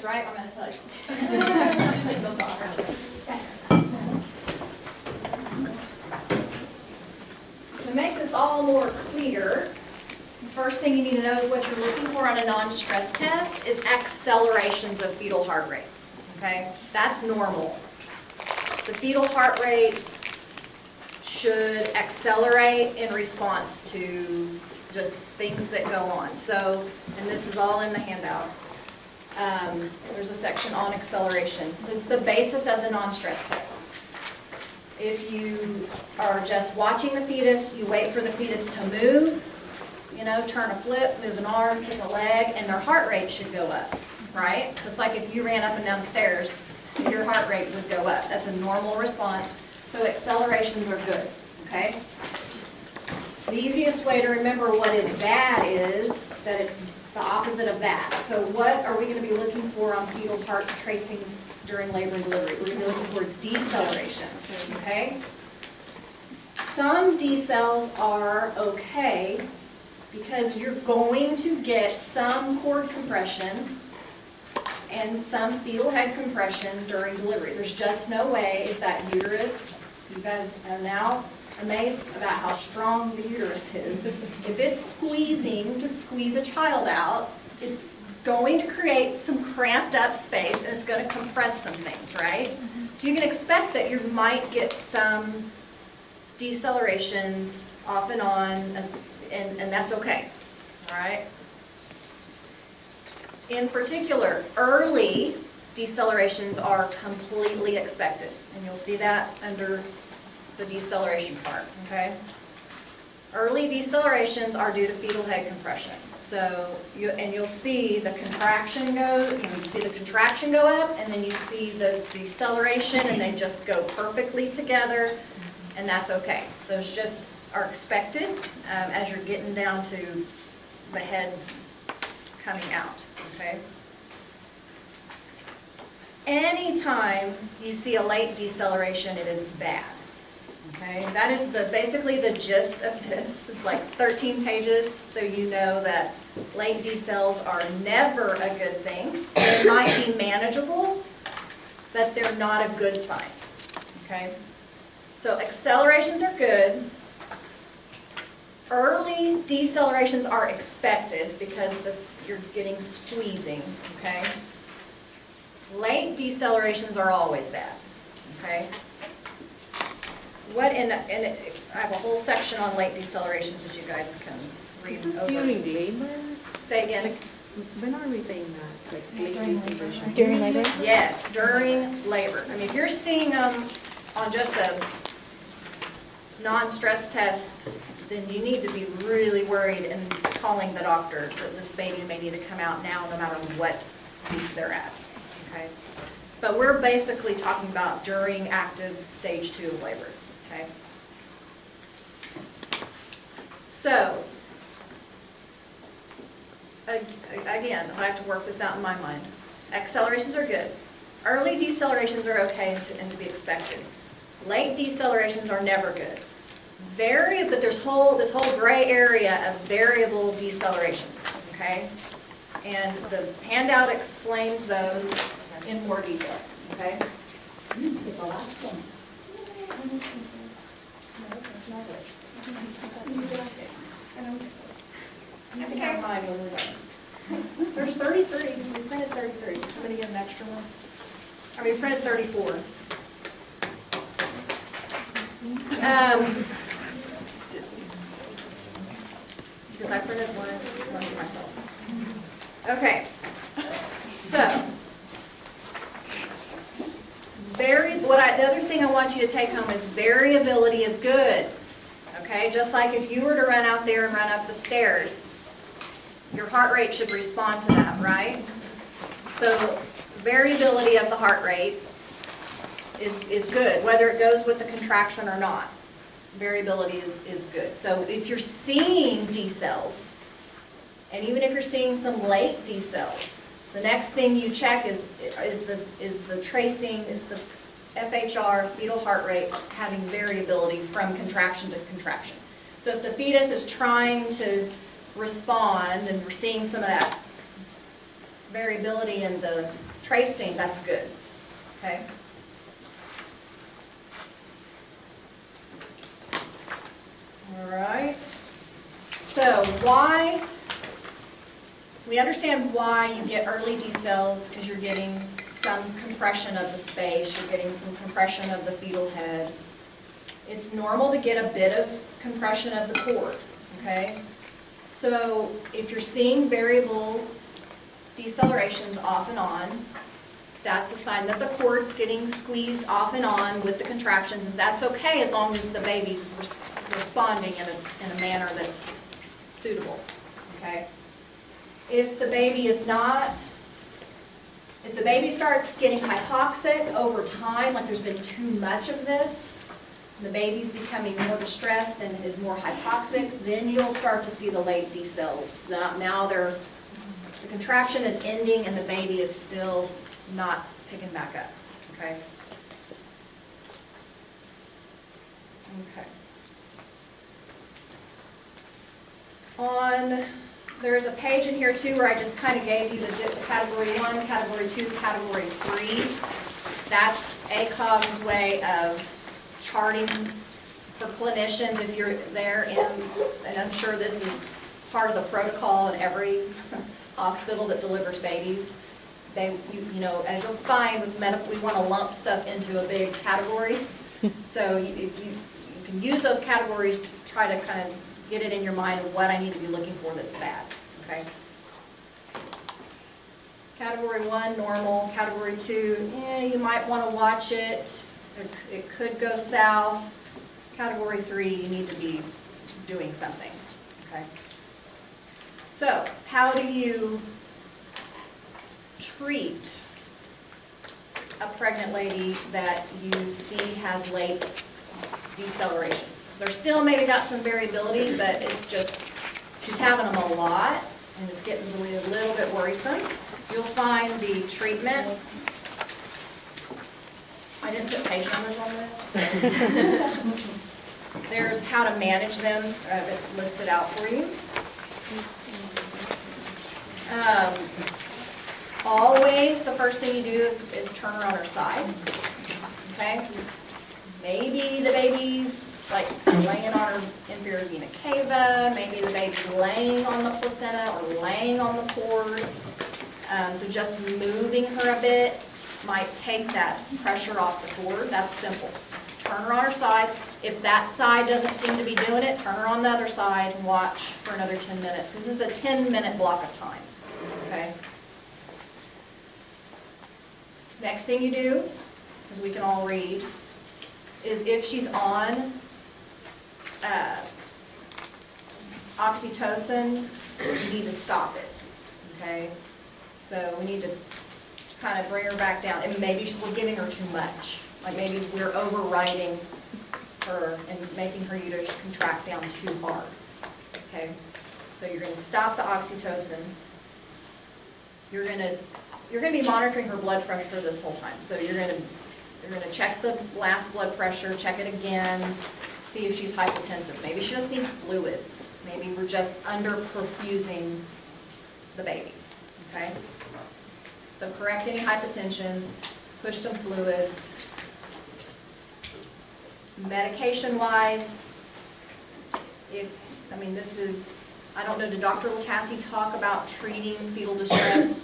times, right? I'm going to tell you. To make this all more clear, the first thing you need to know is what you're looking for on a non-stress test is accelerations of fetal heart rate. Okay? That's normal. The fetal heart rate should accelerate in response to just things that go on. So, and this is all in the handout. There's a section on accelerations. It's the basis of the non-stress test. If you are just watching the fetus, you wait for the fetus to move, you know, turn a flip, move an arm, kick a leg, and their heart rate should go up, right? Just like if you ran up and down the stairs, your heart rate would go up. That's a normal response. So accelerations are good, okay? The easiest way to remember what is bad is that it's the opposite of that. So what are we going to be looking for on fetal heart tracings during labor and delivery? We're going to be looking for decelerations, okay? Some decels are okay because you're going to get some cord compression and some fetal head compression during delivery. There's just no way if that uterus, you guys are now amazed about how strong the uterus is. If it's squeezing to squeeze a child out, it's going to create some cramped up space and it's going to compress some things, right? So you can expect that you might get some decelerations off and on, and that's okay, all right? In particular, early decelerations are completely expected, and you'll see that under the deceleration part, okay? Early decelerations are due to fetal head compression. So, you'll see the contraction go, you see the contraction go up, and then you see the deceleration, and they just go perfectly together, and that's okay. Those just are expected as you're getting down to the head coming out, okay? Anytime you see a late deceleration, it is bad. Okay, that is basically the gist of this. It's like 13 pages, so you know that late decels are never a good thing. They might be manageable, but they're not a good sign. Okay, so accelerations are good. Early decelerations are expected because you're getting squeezing. Okay, late decelerations are always bad. Okay. I have a whole section on late decelerations that you guys can read over. Is this during labor? Say again. Like, when are we saying that? Like late deceleration? During labor? Yes, during labor. I mean, if you're seeing them on just a non-stress test, then you need to be really worried and calling the doctor that this baby may need to come out now no matter what week they're at. Okay? But we're basically talking about during active stage 2 of labor. Okay. So, again, I have to work this out in my mind. Accelerations are good. Early decelerations are okay and to be expected. Late decelerations are never good. But there's this whole gray area of variable decelerations. Okay, and the handout explains those in more detail. Okay. That's okay. There's 33. We printed 33. Did somebody get an extra one? Or we printed 34. Because I printed one for myself. Okay. So. The other thing I want you to take home is variability is good. Okay, just like if you were to run out there and run up the stairs, your heart rate should respond to that, right? So variability of the heart rate is good, whether it goes with the contraction or not. Variability is good. So if you're seeing decels, and even if you're seeing some late decels, the next thing you check is the tracing, is the FHR, fetal heart rate, having variability from contraction to contraction. So if the fetus is trying to respond, and we're seeing some of that variability in the tracing, that's good, okay? All right, so why, we understand why you get early decels, because you're getting some compression of the space, you're getting some compression of the fetal head. It's normal to get a bit of compression of the cord, okay? So if you're seeing variable decelerations off and on, that's a sign that the cord's getting squeezed off and on with the contractions, and that's okay as long as the baby's responding in a manner that's suitable, okay? If the baby is not, if the baby starts getting hypoxic over time, like there's been too much of this, and the baby's becoming more distressed and is more hypoxic, then you'll start to see the late decels. Now the contraction is ending and the baby is still not picking back up, okay? Okay. There's a page in here too where I just kind of gave you the category 1, category 2, category 3. That's ACOG's way of charting for clinicians if you're there and I'm sure this is part of the protocol in every hospital that delivers babies. You know, as you'll find with medical, we want to lump stuff into a big category. So if you can use those categories to try to kind of get it in your mind of what I need to be looking for that's bad, okay? Category 1, normal. Category 2, you might want to watch it. It could go south. Category 3, you need to be doing something, okay? So, how do you treat a pregnant lady that you see has late decelerations? They're still maybe got some variability, but it's just, she's having them a lot, and it's getting to be a little bit worrisome. You'll find the treatment. I didn't put page numbers on this. So. There's how to manage them, listed out for you. Always, the first thing you do is turn her on her side, okay? Maybe the baby's like laying on her inferior vena cava, maybe the baby's laying on the placenta or laying on the cord. So just moving her a bit might take that pressure off the cord. That's simple. Just turn her on her side. If that side doesn't seem to be doing it, turn her on the other side and watch for another 10 minutes, because this is a 10-minute block of time, okay? Next thing you do, as we can all read, is if she's on oxytocin, you need to stop it, okay? So we need to kind of bring her back down, and maybe we're giving her too much. Like maybe we're overriding her and making her uterus contract down too hard, okay? So you're going to stop the oxytocin. You're going to be monitoring her blood pressure this whole time. So you're going to check the last blood pressure, check it again, see if she's hypotensive. Maybe she just needs fluids. Maybe we're just under-perfusing the baby, okay? So correct any hypotension, push some fluids. Medication-wise, I don't know, did Dr. Latassi talk about treating fetal distress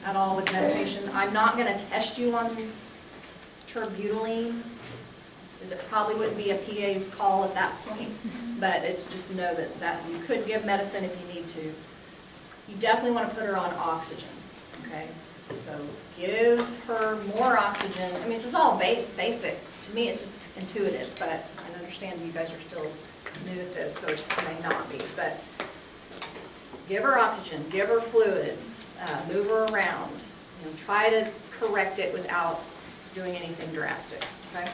at all with medication? I'm not going to test you on terbutaline, because it probably wouldn't be a PA's call at that point, but it's just know that you could give medicine if you need to. You definitely want to put her on oxygen, okay? So give her more oxygen. I mean, this is all basic. To me, it's just intuitive, but I understand you guys are still new at this, so it may not be. But give her oxygen, give her fluids, move her around. You know, try to correct it without doing anything drastic. Okay.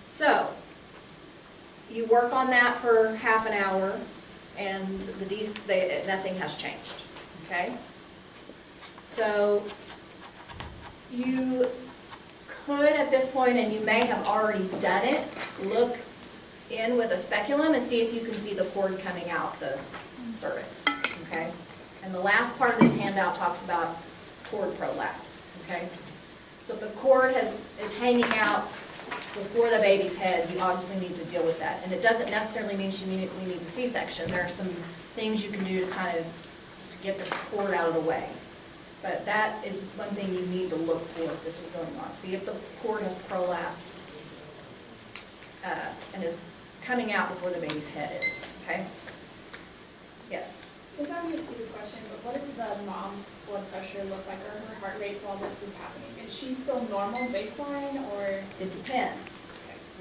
So you work on that for half an hour, and nothing has changed. Okay. So you could, at this point, and you may have already done it, look in with a speculum and see if you can see the cord coming out the cervix, okay? And the last part of this handout talks about cord prolapse, okay? So if the cord is hanging out before the baby's head, you obviously need to deal with that. And it doesn't necessarily mean she immediately needs a C-section. There are some things you can do to kind of get the cord out of the way. But that is one thing you need to look for if this is going on. See if the cord has prolapsed and is coming out before the baby's head is, okay? Yes? So it's not a stupid question, but what does the mom's blood pressure look like, or her heart rate while this is happening? Is she still normal baseline, or? It depends,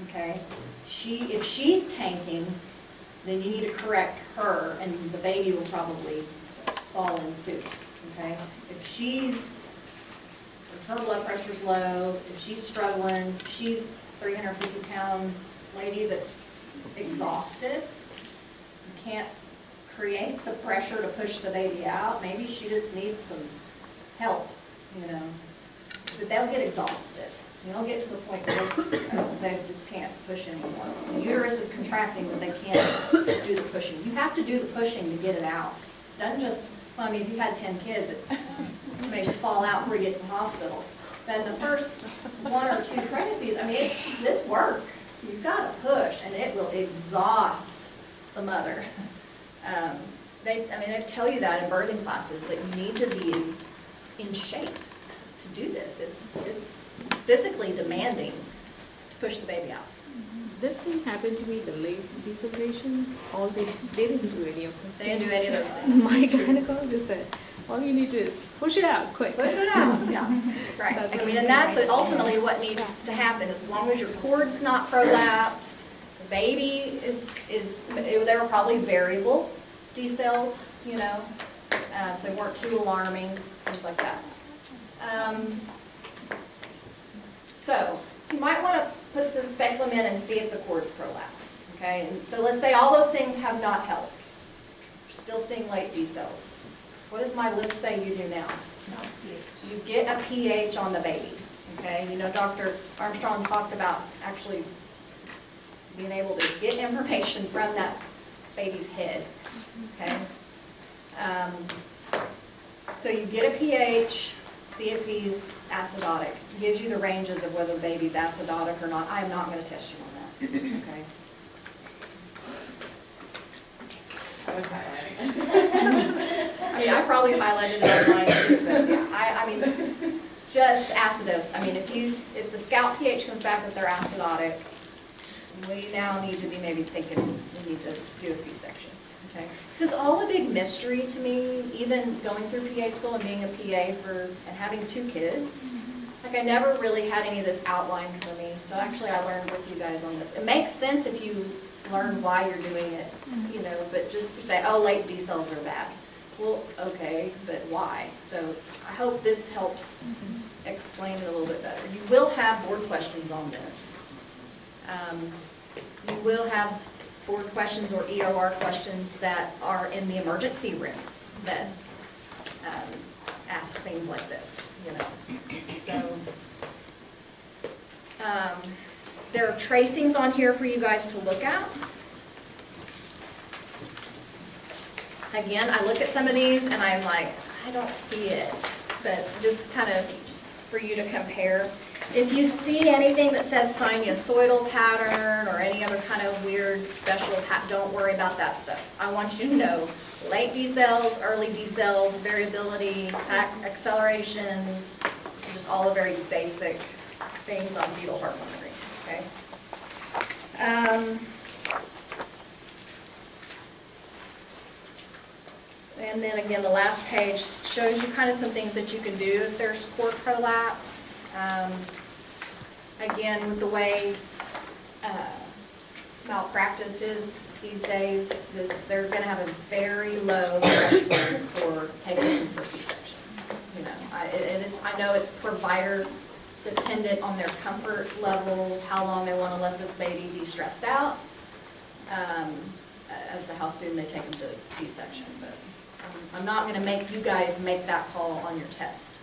okay? If she's tanking, then you need to correct her, and the baby will probably fall in suit, okay? If her blood pressure's low, if she's struggling, if she's a 350-pound lady that's exhausted, you can't create the pressure to push the baby out, maybe she just needs some help, you know. But they'll get exhausted. They'll get to the point where they just can't push anymore. The uterus is contracting, but they can't do the pushing. You have to do the pushing to get it out. It doesn't just, well, I mean, if you had 10 kids, it may just fall out before you get to the hospital. But the first 1 or 2 pregnancies, I mean, it's work. You've got to push, and it will exhaust the mother. They tell you that in birthing classes, that you need to be in shape to do this. It's physically demanding to push the baby out. This thing happened to me, the late decelerations, they didn't do any of this. They didn't do any of those things. My gynecologist said, all you need to do is push it out quick. Push it out, yeah. Right. I mean, and that's ultimately what needs to happen. As long as your cord's not prolapsed, the baby they were probably variable decels, you know, so they weren't too alarming, things like that. So you might want to put the speculum in and see if the cord's prolapsed, okay? And so let's say all those things have not helped. You're still seeing late decels. What does my list say you do now? You get a pH on the baby, okay? You know, Dr. Armstrong talked about actually being able to get information from that baby's head, okay? So you get a pH, see if he's acidotic. It gives you the ranges of whether the baby's acidotic or not. I am not going to test you on that, okay? I mean, I probably highlighted it on mine too, but yeah, I mean, just acidose. I mean, if the scalp pH comes back that they're acidotic, we now need to be maybe thinking we need to do a C-section. Okay. This is all a big mystery to me, even going through PA school and being a PA and having 2 kids. Like, I never really had any of this outlined for me, so actually I learned with you guys on this. It makes sense if you learn why you're doing it, you know, but just to say, oh, late decels are bad. Well, okay, but why? So I hope this helps explain it a little bit better. You will have board questions on this. You will have board questions or EOR questions that are in the emergency room that ask things like this, you know. So there are tracings on here for you guys to look at. Again, I look at some of these and I'm like, I don't see it, but just kind of for you to compare. If you see anything that says sinusoidal pattern or any other kind of weird special pattern, don't worry about that stuff. I want you to know late decels, early decels, variability, accelerations, just all the very basic things on fetal heart monitoring, okay? And then again, the last page shows you kind of some things that you can do if there's cord prolapse. Again, with the way malpractice is these days, they're going to have a very low threshold for taking for C-section. You know, I know it's provider dependent on their comfort level, how long they want to let this baby be stressed out, as to how soon they take them to C-section. But I'm not going to make you guys make that call on your test.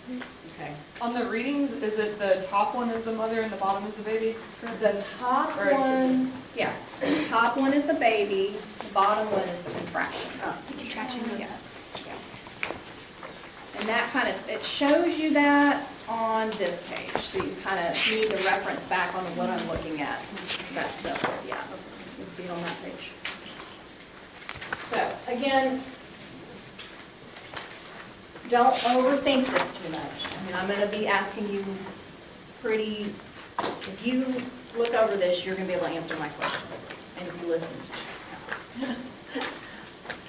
Okay. On the readings, is it the top one is the mother and the bottom is the baby? The top one, yeah, the top one is the baby, the bottom one is the contraction. Contraction, Yeah. And that kind of, it shows you that on this page, so you kind of need to reference back on what I'm looking at, that stuff, yeah. You'll see it on that page. So, again, don't overthink this too much. I mean, I'm going to be asking you pretty, if you look over this, you're going to be able to answer my questions, and if you listen, just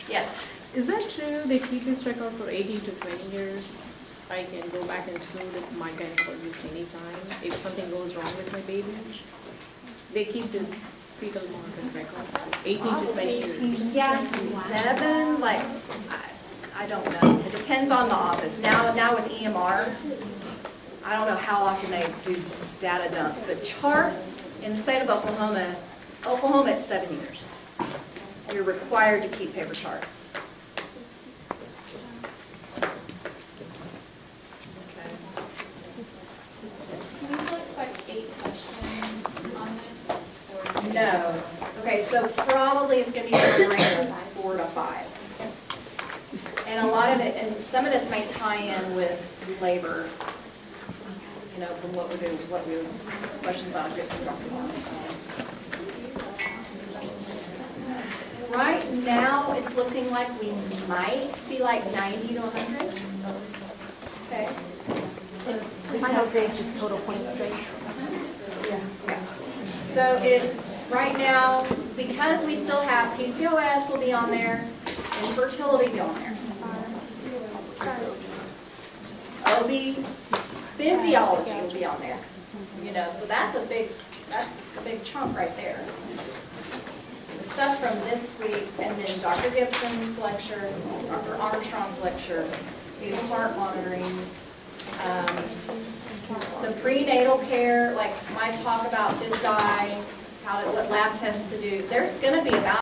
yes. Is that true? They keep this record for 18 to 20 years. I can go back and sue my gynecologist anytime if something goes wrong with my baby. They keep this fetal market records for 18 to 20 years. Yes, 7, like, I don't know. It depends on the office. Now with EMR, I don't know how often they do data dumps, but charts in the state of Oklahoma, it's 7 years. You're required to keep paper charts. These looks like 8 questions on this, or? No. Okay, so probably it's going to be somewhere around 4 to 5. And a lot of it, and some of this may tie in with labor, you know, from what we're doing, questions on it. Right now, it's looking like we might be like 90 to 100. Okay. The final grade is just total points, right? Yeah. So it's, right now, because we still have PCOS will be on there, infertility will be on there. OB, physiology will be on there. You know, so that's a big chunk right there. The stuff from this week, and then Dr. Gibson's lecture, Dr. Armstrong's lecture, fetal heart monitoring, the prenatal care, like my talk about this guy, what lab tests to do. There's going to be about